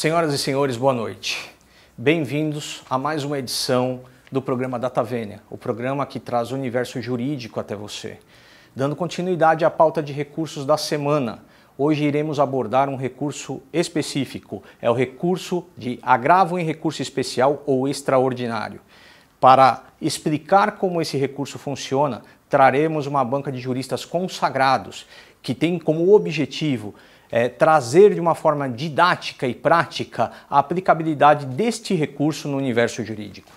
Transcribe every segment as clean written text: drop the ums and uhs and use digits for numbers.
Senhoras e senhores, boa noite. Bem-vindos a mais uma edição do programa Data Vênia, o programa que traz o universo jurídico até você. Dando continuidade à pauta de recursos da semana, hoje iremos abordar um recurso específico, é o recurso de agravo em recurso especial ou extraordinário. Para explicar como esse recurso funciona, traremos uma banca de juristas consagrados que tem como objetivo trazer de uma forma didática e prática a aplicabilidade deste recurso no universo jurídico.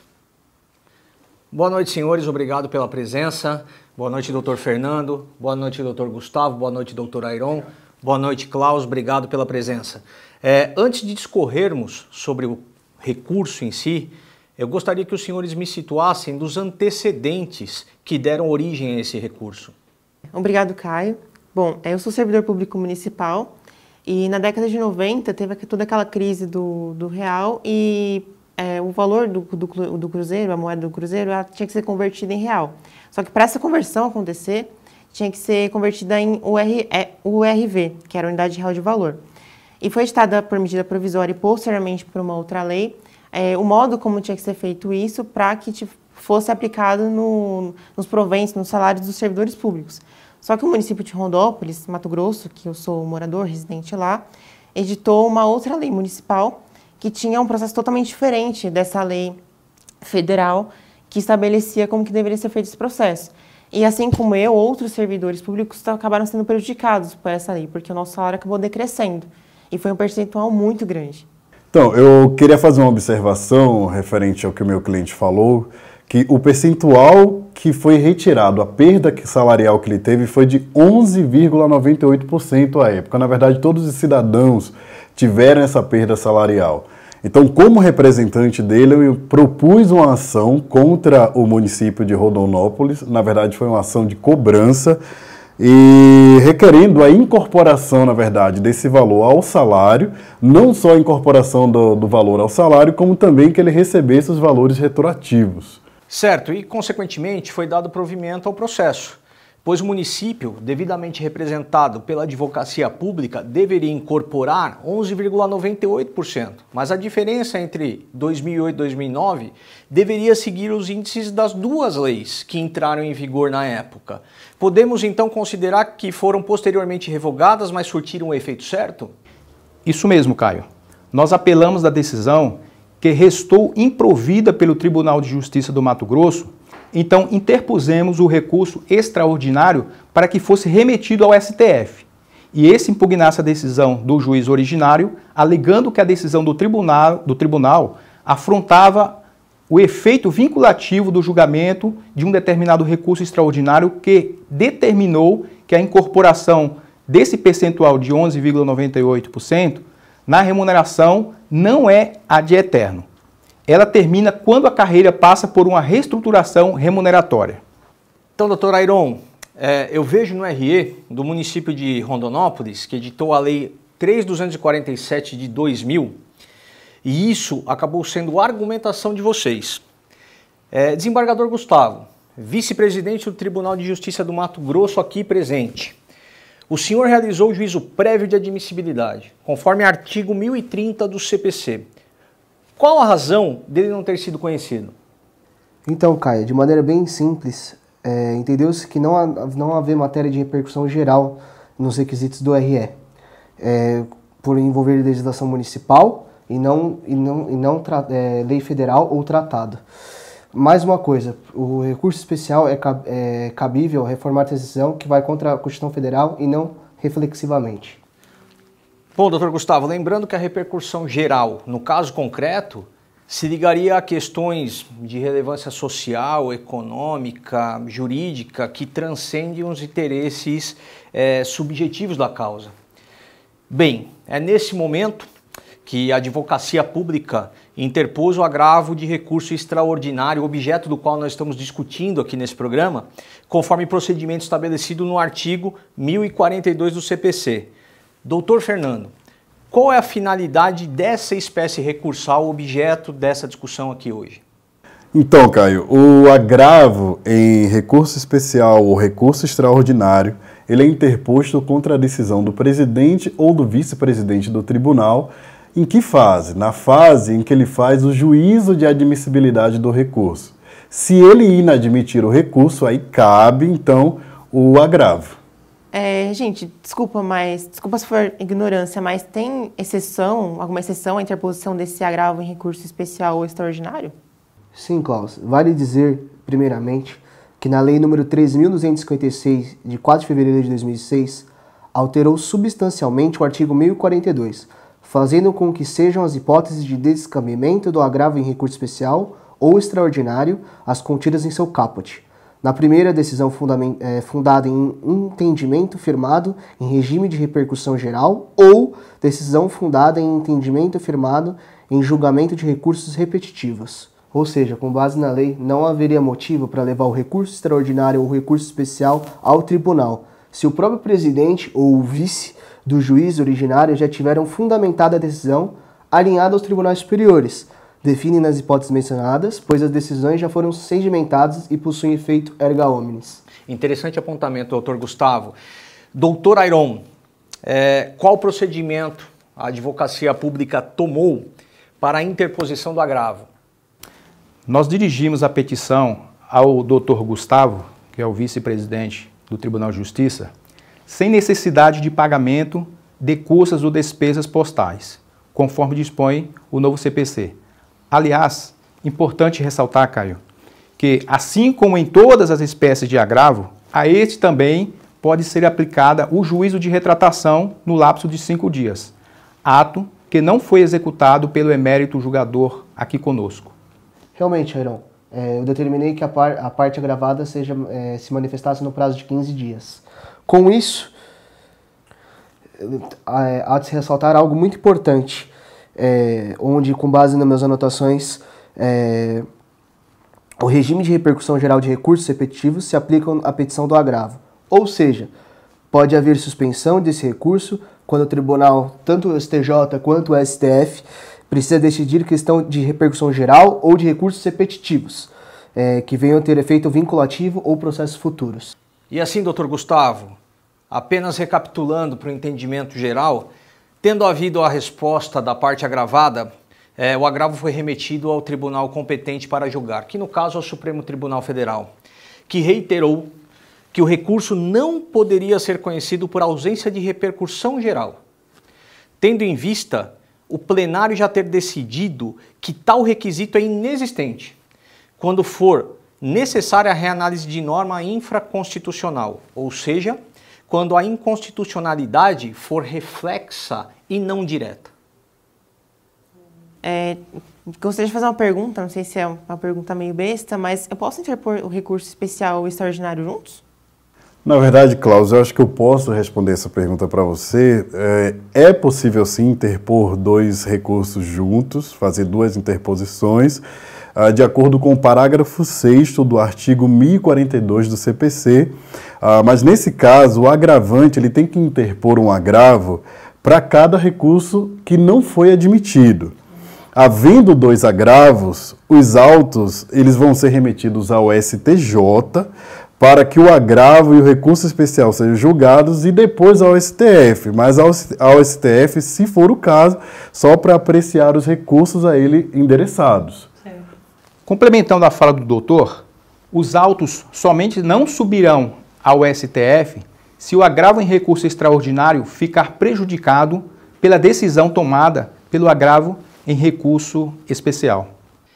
Boa noite, senhores, obrigado pela presença. Boa noite, doutor Fernando. Boa noite, doutor Gustavo. Boa noite, doutor Ayron. Boa noite, Klaus. Obrigado pela presença. Antes de discorrermos sobre o recurso em si, eu gostaria que os senhores me situassem dos antecedentes que deram origem a esse recurso. Obrigado, Caio. Bom, eu sou servidor público municipal e na década de 90 teve toda aquela crise do real e o valor do cruzeiro, a moeda do cruzeiro, ela tinha que ser convertida em real. Só que para essa conversão acontecer, tinha que ser convertida em URV, que era a Unidade Real de Valor. E foi editada por medida provisória e posteriormente por uma outra lei, o modo como tinha que ser feito isso para que fosse aplicado nos proventos, nos salários dos servidores públicos. Só que o município de Rondópolis, Mato Grosso, que eu sou morador, residente lá, editou uma outra lei municipal que tinha um processo totalmente diferente dessa lei federal que estabelecia como que deveria ser feito esse processo. E assim como eu, outros servidores públicos acabaram sendo prejudicados por essa lei, porque o nosso salário acabou decrescendo. E foi um percentual muito grande. Então, eu queria fazer uma observação referente ao que o meu cliente falou, que o percentual que foi retirado, a perda salarial que ele teve foi de 11,98% à época. Na verdade, todos os cidadãos tiveram essa perda salarial. Então, como representante dele, eu propus uma ação contra o município de Rondonópolis. Na verdade, foi uma ação de cobrança e requerendo a incorporação, na verdade, desse valor ao salário, não só a incorporação do valor ao salário, como também que ele recebesse os valores retroativos. Certo, e consequentemente foi dado provimento ao processo, pois o município, devidamente representado pela advocacia pública, deveria incorporar 11,98%, mas a diferença entre 2008 e 2009 deveria seguir os índices das duas leis que entraram em vigor na época. Podemos então considerar que foram posteriormente revogadas, mas surtiram o efeito certo? Isso mesmo, Caio. Nós apelamos da decisão que restou improvida pelo Tribunal de Justiça do Mato Grosso, então interpusemos o recurso extraordinário para que fosse remetido ao STF. E esse impugnasse a decisão do juiz originário, alegando que a decisão do tribunal afrontava o efeito vinculativo do julgamento de um determinado recurso extraordinário que determinou que a incorporação desse percentual de 11,98% na remuneração não é ad eterno. Ela termina quando a carreira passa por uma reestruturação remuneratória. Então, doutor Ayron, eu vejo no RE do município de Rondonópolis, que editou a Lei 3.247 de 2000, e isso acabou sendo argumentação de vocês. Desembargador Gustavo, vice-presidente do Tribunal de Justiça do Mato Grosso aqui presente. O senhor realizou o juízo prévio de admissibilidade, conforme artigo 1030 do CPC. Qual a razão dele não ter sido conhecido? Então, Caio, de maneira bem simples, entendeu-se que não havia matéria de repercussão geral nos requisitos do RE, por envolver legislação municipal e não lei federal ou tratado. Mais uma coisa, o recurso especial é cabível reformar a decisão que vai contra a Constituição Federal e não reflexivamente. Bom, doutor Gustavo, lembrando que a repercussão geral, no caso concreto, se ligaria a questões de relevância social, econômica, jurídica, que transcendem os interesses subjetivos da causa. Bem, é nesse momento que a advocacia pública interpôs o agravo de recurso extraordinário, objeto do qual nós estamos discutindo aqui nesse programa, conforme procedimento estabelecido no artigo 1042 do CPC. Doutor Fernando, qual é a finalidade dessa espécie recursal, objeto dessa discussão aqui hoje? Então, Caio, o agravo em recurso especial ou recurso extraordinário, ele é interposto contra a decisão do presidente ou do vice-presidente do tribunal Em que fase? Na fase em que ele faz o juízo de admissibilidade do recurso. Se ele inadmitir o recurso, aí cabe, então, o agravo. Gente, desculpa se for ignorância, mas tem alguma exceção à interposição desse agravo em recurso especial ou extraordinário? Sim, Klaus. Vale dizer, primeiramente, que na Lei nº 13.256, de 4 de fevereiro de 2006, alterou substancialmente o artigo 1042, fazendo com que sejam as hipóteses de descambimento do agravo em recurso especial ou extraordinário as contidas em seu caput. Na primeira, decisão fundada em entendimento firmado em regime de repercussão geral ou decisão fundada em entendimento firmado em julgamento de recursos repetitivos. Ou seja, com base na lei, não haveria motivo para levar o recurso extraordinário ou o recurso especial ao tribunal, se o próprio presidente ou o vice do juiz originário já tiveram fundamentada a decisão alinhada aos tribunais superiores, definem nas hipóteses mencionadas, pois as decisões já foram sedimentadas e possuem efeito erga omnes. Interessante apontamento, doutor Gustavo. Doutor Ayron, qual procedimento a advocacia pública tomou para a interposição do agravo? Nós dirigimos a petição ao doutor Gustavo, que é o vice-presidente do Tribunal de Justiça, sem necessidade de pagamento de custas ou despesas postais, conforme dispõe o novo CPC. Aliás, importante ressaltar, Caio, que assim como em todas as espécies de agravo, a este também pode ser aplicada o juízo de retratação no lapso de 5 dias, ato que não foi executado pelo emérito julgador aqui conosco. Realmente, Ayron, eu determinei que a parte agravada se manifestasse no prazo de 15 dias. Com isso, há de se ressaltar algo muito importante, onde, com base nas minhas anotações, o regime de repercussão geral de recursos repetitivos se aplica à petição do agravo. Ou seja, pode haver suspensão desse recurso quando o tribunal, tanto o STJ quanto o STF, precisa decidir questão de repercussão geral ou de recursos repetitivos, que venham a ter efeito vinculativo ou processos futuros. E assim, doutor Gustavo, apenas recapitulando para o entendimento geral, tendo havido a resposta da parte agravada, o agravo foi remetido ao tribunal competente para julgar, que no caso é o Supremo Tribunal Federal, que reiterou que o recurso não poderia ser conhecido por ausência de repercussão geral, tendo em vista o plenário já ter decidido que tal requisito é inexistente, quando for necessária a reanálise de norma infraconstitucional, ou seja, quando a inconstitucionalidade for reflexa e não direta. Gostaria de fazer uma pergunta, não sei se é uma pergunta meio besta, mas eu posso interpor o recurso especial e extraordinário juntos? Na verdade, Klaus, eu acho que eu posso responder essa pergunta para você. É possível, sim, interpor 2 recursos juntos, fazer 2 interposições, de acordo com o parágrafo 6º do artigo 1042 do CPC, mas nesse caso, o agravante ele tem que interpor um agravo para cada recurso que não foi admitido. Havendo 2 agravos, os autos eles vão ser remetidos ao STJ, para que o agravo e o recurso especial sejam julgados e depois ao STF, mas ao STF, se for o caso, só para apreciar os recursos a ele endereçados. Certo. Complementando a fala do doutor, os autos somente não subirão ao STF se o agravo em recurso extraordinário ficar prejudicado pela decisão tomada pelo agravo em recurso especial.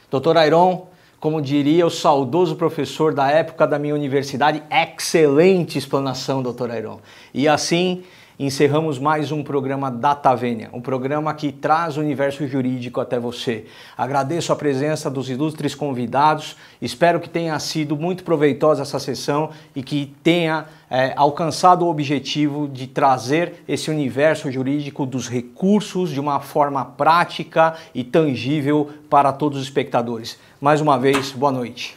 Doutor Ayron, como diria o saudoso professor da época da minha universidade, excelente explanação, doutor Ayron. E assim, encerramos mais um programa Data Vênia, um programa que traz o universo jurídico até você. Agradeço a presença dos ilustres convidados, espero que tenha sido muito proveitosa essa sessão e que tenha alcançado o objetivo de trazer esse universo jurídico dos recursos de uma forma prática e tangível para todos os espectadores. Mais uma vez, boa noite.